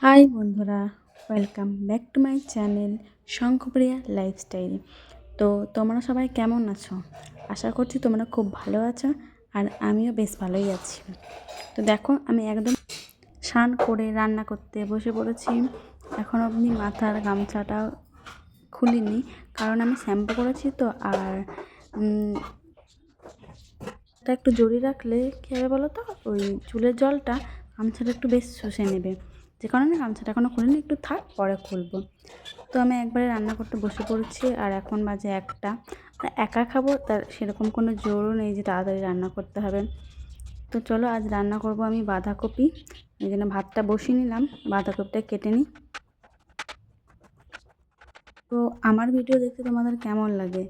High বন্ধুরা, welcome back to my channel Shankhapriya lifestyle. তো তোমরা সবাই কেমন আছো? আশা করছি তোমরা খুব ভালো আছো, আর আমিও বেশ ভালোই আছি। তো দেখো, আমি একদম স্নান করে রান্না করতে বসে পড়েছি। এখন অবধি মাথার গামছাটা খুলিনি, কারণ আমি শ্যাম্পু করেছি তো। আর এটা একটু জড়িয়ে রাখলে কী হবে বলো তো, ওই চুলের জলটা গামছাটা একটু বেশ শুষে নেবে। যে কারণে গামছাটা এখনও খুলিনি, একটু থাক, পরে খুলবো। তো আমি একবারে রান্না করতে বসে পড়েছি, আর এখন বাজে 1টা। একা খাবো, তার সেরকম কোনো জোরও নেই যে তাড়াতাড়ি রান্না করতে হবে। তো চলো, আজ রান্না করব আমি বাঁধাকপি। এই জন্য ভাতটা বসিয়ে নিলাম, বাঁধাকপিটা কেটে নিই। তো আমার ভিডিও দেখতে তোমাদের কেমন লাগে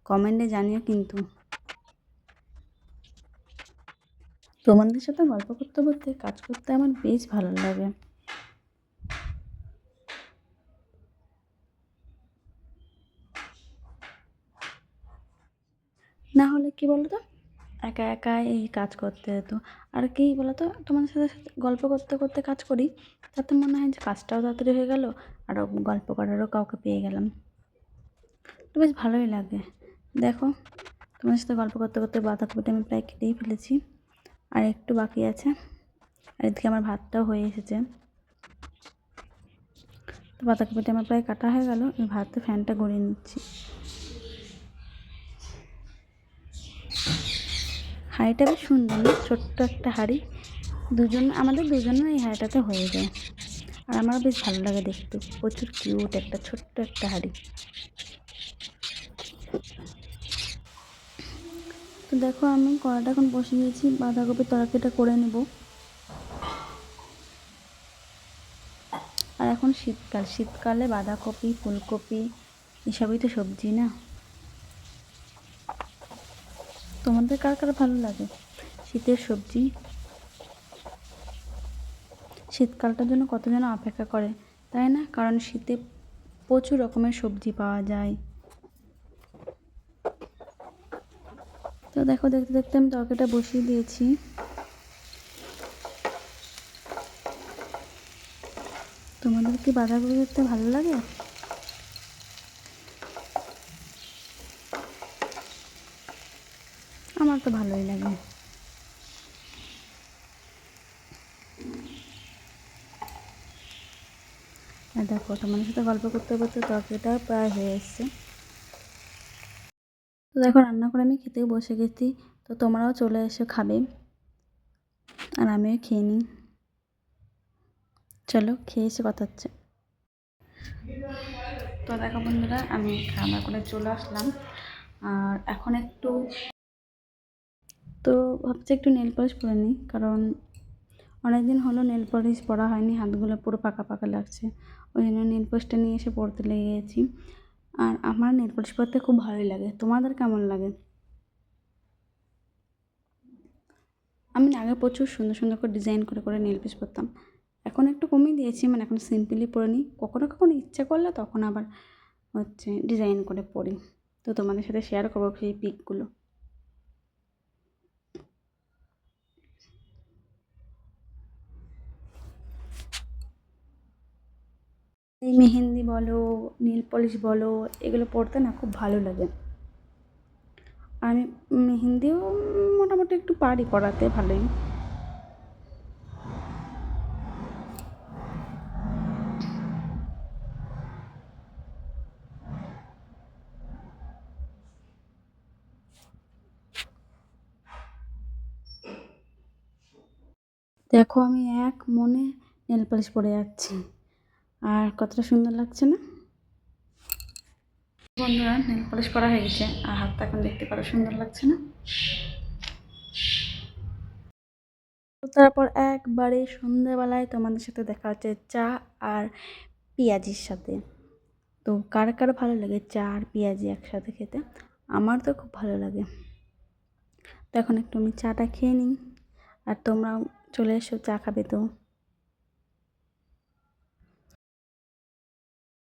কমেন্টে জানিও কিন্তু। তোমাদের সাথে গল্প করতে করতে কাজ করতে আমার বেশ ভালো লাগে। না হলে কি বলো তো, একা একা এই কাজ করতে হতো। আর কি বলো তো, তোমাদের সাথে সাথে গল্প করতে করতে কাজ করি, তাতে মনে হয় যে কাজটাও তাড়াতাড়ি হয়ে গেল, আর গল্প করারও কাউকে পেয়ে গেলাম। তো বেশ ভালোই লাগে। দেখো, তোমার সাথে গল্প করতে করতে বাঁধাকপিটা আমি প্রায় কেটেই ফেলেছি, আর একটু বাকি আছে। আর এদিকে আমার ভাতটাও হয়ে এসেছে। তো বাঁধাকপিটা আমার প্রায় কাটা হয়ে গেল, এই ভাতে ফ্যানটা গড়িয়ে নিচ্ছি। হাঁড়িটা বেশ সুন্দর না, ছোট্ট একটা হাঁড়ি। আমাদের দুজনের এই হাঁড়িটাতে হয়ে যায়। আর আমারও বেশ ভালো লাগে দেখতে, প্রচুর কিউট একটা ছোট্ট একটা হাঁড়ি। তো দেখো, আমি কড়াটা এখন বসিয়েছি, বাঁধাকপির তরকারিটা করে নেব। আর এখন শীতকালে বাঁধাকপি, ফুলকপি এসবই তো সবজি না? তোমাদের কার কার ভালো লাগে শীতের সবজি? শীতকালটার জন্য কতজন অপেক্ষা করে, তাই না? কারণ শীতে প্রচুর রকমের সবজি পাওয়া যায়। তো দেখো, দেখতে দেখতে আমি তরকারিটা বসিয়ে দিয়েছি। তোমাদের কি বাঁধাকপি দেখতে ভালো লাগে? আমার তো ভালোই লাগে। আর দেখো, তোমাদের সাথে গল্প করতে করতে তরকারিটাও প্রায় হয়ে এসছে। তো দেখো, রান্না করে আমি খেতেও বসে গেছি। তো তোমরাও চলে এসো, খাবে, আর আমিও খেয়ে নিই। চলো, খেয়ে এসে কথা হচ্ছে। তো দেখো বন্ধুরা, আমি রান্না করে চলে আসলাম। আর এখন তো ভাবছি একটু নেল পলিশ পরে নিই, কারণ অনেকদিন হলো নেল পলিশ পরা হয়নি, হাতগুলো পুরো পাকা পাকা লাগছে। ওই জন্য নেল পলিশটা নিয়ে এসে পরতে লেগে গেছি। আর আমার নেল পলিশ পরতে খুব ভালোই লাগে। তোমাদের কেমন লাগে? আমি আগে প্রচুর সুন্দর সুন্দর করে ডিজাইন করে করে নেল পলিশ পরতাম। এখন একটু কমিয়ে দিয়েছি, মানে এখন সিম্পলি পরে নিই। কখনো কখনো ইচ্ছা করলে তখন আবার ডিজাইন করে পরি। তো তোমাদের সাথে শেয়ার করবো সেই পিকগুলো। এই মেহেন্দি বলো, নীল পলিশ বলো, এগুলো পরতে না খুব ভালো লাগে। আর আমি মেহেন্দিও মোটামুটি একটু পারি পরাতে ভালোই। দেখো, আমি এক মনে নেল পলিশ পরে যাচ্ছি, আর কতটা সুন্দর লাগছে না বন্ধুরা? নেল পলিশ করা হয়ে গেছে, আর হাতটা এখন দেখতে পারো সুন্দর লাগছে না? তো তারপর একবারে সন্ধ্যাবেলায় তোমাদের সাথে দেখা হচ্ছে চা আর পেঁয়াজির সাথে। তো কার কার ভালো লাগে চা আর পেঁয়াজি একসাথে খেতে? আমার তো খুব ভালো লাগে। তো এখন একটু আমি চাটা খেয়ে নিই, আর তোমরাও চলে এসো, চা খাবে তো।